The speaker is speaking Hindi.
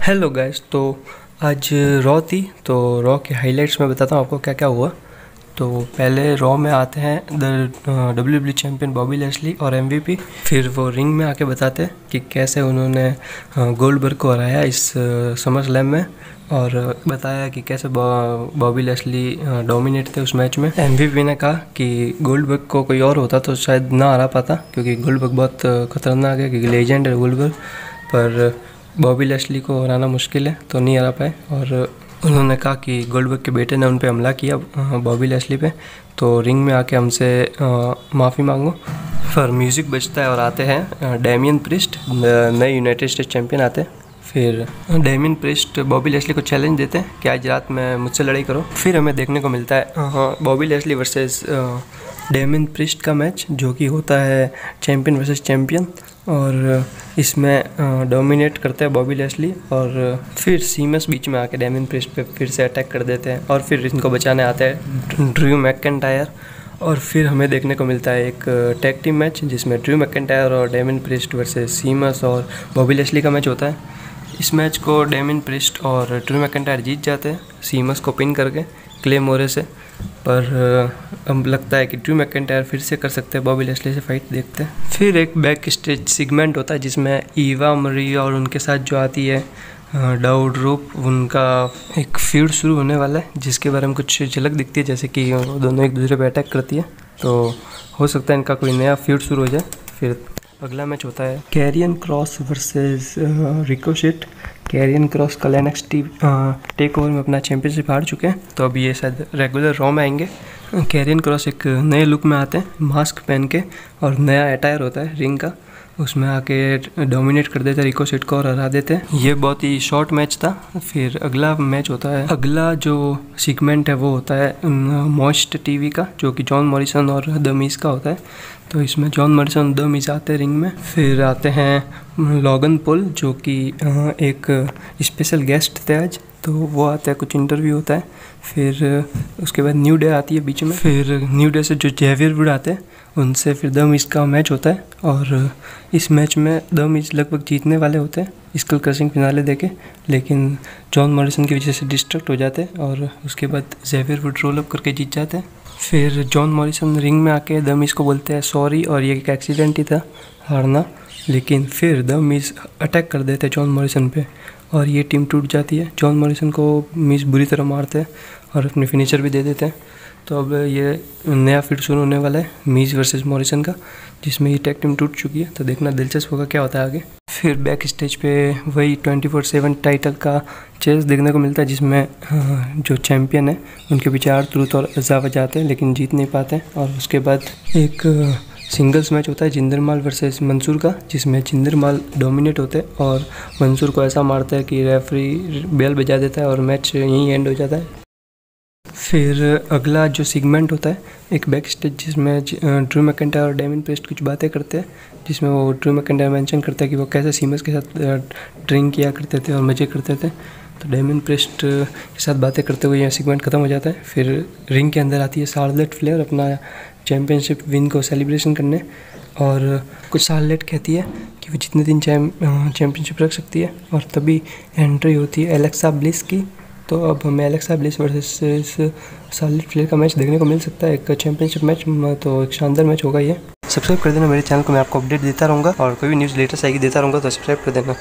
हेलो गाइस, तो आज रॉ थी। तो रॉ के हाइलाइट्स में बताता हूँ आपको क्या क्या हुआ। तो पहले रॉ में आते हैं the WWE champion Bobby Lashley और MVP। फिर वो रिंग में आके बताते हैं कि कैसे उन्होंने गोल्डबर्ग को हराया इस समर स्लैम में, और बताया कि कैसे बॉबी लैशली डोमिनेट थे उस मैच में। MVP ने कहा कि गोल्डबर्ग को कोई और होता तो शायद ना हरा पाता, क्योंकि गोल्डबर्ग बहुत खतरनाक है, क्योंकि लेजेंड है गोल्डबर्ग। पर बॉबी लैशली को हराना मुश्किल है, तो नहीं हरा पाए। और उन्होंने कहा कि गोल्डबर्ग के बेटे ने उन पे हमला किया बॉबी लैशली पे, तो रिंग में आके हमसे माफ़ी मांगो। फिर म्यूज़िक बजता है और आते हैं डेमियन प्रिस्ट, नए यूनाइटेड स्टेट्स चैम्पियन आते हैं। फिर डेमियन प्रिस्ट बॉबी लैशली को चैलेंज देते हैं कि आज रात में मुझसे लड़ाई करो। फिर हमें देखने को मिलता है Bobby Lashley versus Damien priest का मैच, जो कि होता है चैम्पियन वर्सेस चैम्पियन। और इसमें डोमिनेट करते हैं बॉबी लैशली, और फिर सीमस बीच में आके डेमियन प्रिस्ट पे फिर से अटैक कर देते हैं, और फिर इनको बचाने आते हैं ड्रू मैकइंटायर। और फिर हमें देखने को मिलता है एक टैग टीम मैच, जिसमें ड्रू मैकइंटायर और डेमियन प्रिस्ट वर्सेस सीमस और बॉबी लैशली का मैच होता है। इस मैच को डेमियन प्रिस्ट और ड्रू मैकइंटायर जीत जाते हैं सीमस को पिन करके क्ले मोरे से। पर अब लगता है कि ड्रू मैकइंटायर फिर से कर सकते हैं बॉबी लैशली से फाइट। देखते हैं। फिर एक बैक स्टेज सेगमेंट होता है जिसमें ईवा मरी और उनके साथ जो आती है डाउड रूप, उनका एक फीड शुरू होने वाला है, जिसके बारे में कुछ झलक दिखती है, जैसे कि दोनों एक दूसरे पर अटैक करती है। तो हो सकता है इनका कोई नया फीड शुरू हो जाए। फिर अगला मैच होता है Karrion Kross versus Ricochet. Karrion Kross कल NXT टेक ओवर में अपना चैंपियनशिप हार चुके हैं, तो अब ये शायद रेगुलर रॉ में आएंगे। कैरियन क्रॉस एक नए लुक में आते हैं, मास्क पहन के, और नया अटायर होता है रिंग का, उसमें आके डोमिनेट कर देते हैं रिकोशिट को और हरा देते हैं। ये बहुत ही शॉर्ट मैच था। फिर अगला मैच होता है, अगला जो सेगमेंट है वो होता है मॉस्ट टीवी का, जो कि जॉन मॉरिसन और द मिज का होता है। तो इसमें जॉन मॉरिसन द मिज आते हैं रिंग में। फिर आते हैं लॉगन पॉल, जो कि एक स्पेशल गेस्ट थे आज, तो वो आता है, कुछ इंटरव्यू होता है। फिर उसके बाद न्यू डे आती है बीच में। फिर न्यू डे से जो जेवियर वुड आते हैं, उनसे फिर द मिज का मैच होता है। और इस मैच में द मिज लगभग जीतने वाले होते हैं स्कल क्रशिंग फिनाले देके, लेकिन जॉन मॉरिसन की वजह से डिस्ट्रैक्ट हो जाते हैं, और उसके बाद जेवियर वुड रोल अप करके जीत जाते हैं। फिर जॉन मॉरिसन रिंग में आके द मिज को बोलते हैं सॉरी, और ये एक एक्सीडेंट ही था हारना। लेकिन फिर द मिज अटैक कर देते हैं जॉन मॉरिसन पे, और ये टीम टूट जाती है। जॉन मॉरिसन को मिज बुरी तरह मारते हैं और अपने फिनिशर भी दे देते हैं। तो अब ये नया फीड शुरू होने वाला है मिज वर्सेस मॉरिसन का, जिसमें ये टैग टीम टूट चुकी है। तो देखना दिलचस्प होगा क्या होता है आगे। फिर बैक स्टेज पे वही 24/7 टाइटल का चेस देखने को मिलता है, जिसमें जो चैम्पियन है उनके पीछे R-Truth और अज़ावा जाते हैं, लेकिन जीत नहीं पाते। और उसके बाद एक सिंगल्स मैच होता है जिंदरमाल वर्सेस मंसूर का, जिसमें जिंदरमाल डोमिनेट होते हैं और मंसूर को ऐसा मारता है कि रेफरी बेल बजा देता है और मैच यहीं एंड हो जाता है। फिर अगला जो सेगमेंट होता है एक बैक स्टेज, जिसमें ड्रू मैकइंटायर और डेमियन प्रिस्ट कुछ बातें करते हैं, जिसमें वो ड्रू मैकइंटायर मेंशन करता है कि वो कैसे सीमस के साथ ड्रिंक किया करते थे और मज़े करते थे। तो डेमियन प्रिस्ट के साथ बातें करते हुए यह सेगमेंट ख़त्म हो जाता है। फिर रिंग के अंदर आती है शार्लेट फ्लेयर अपना चैम्पियनशिप विन को सेलिब्रेशन करने, और कुछ शार्लेट कहती है कि वो जितने दिन चैम्पियनशिप रख सकती है। और तभी एंट्री होती है एलेक्सा ब्लिस की। तो अब हमें Alexa bliss versus Charlotte Flair का मैच देखने को मिल सकता है, एक चैंपियनशिप मैच। तो एक शानदार मैच होगा ये। सब्सक्राइब कर देना मेरे चैनल को, मैं आपको अपडेट देता रहूँगा, और कोई भी न्यूज़ लेटेस्ट आएगी देता रहूँगा, तो सब्सक्राइब कर देना।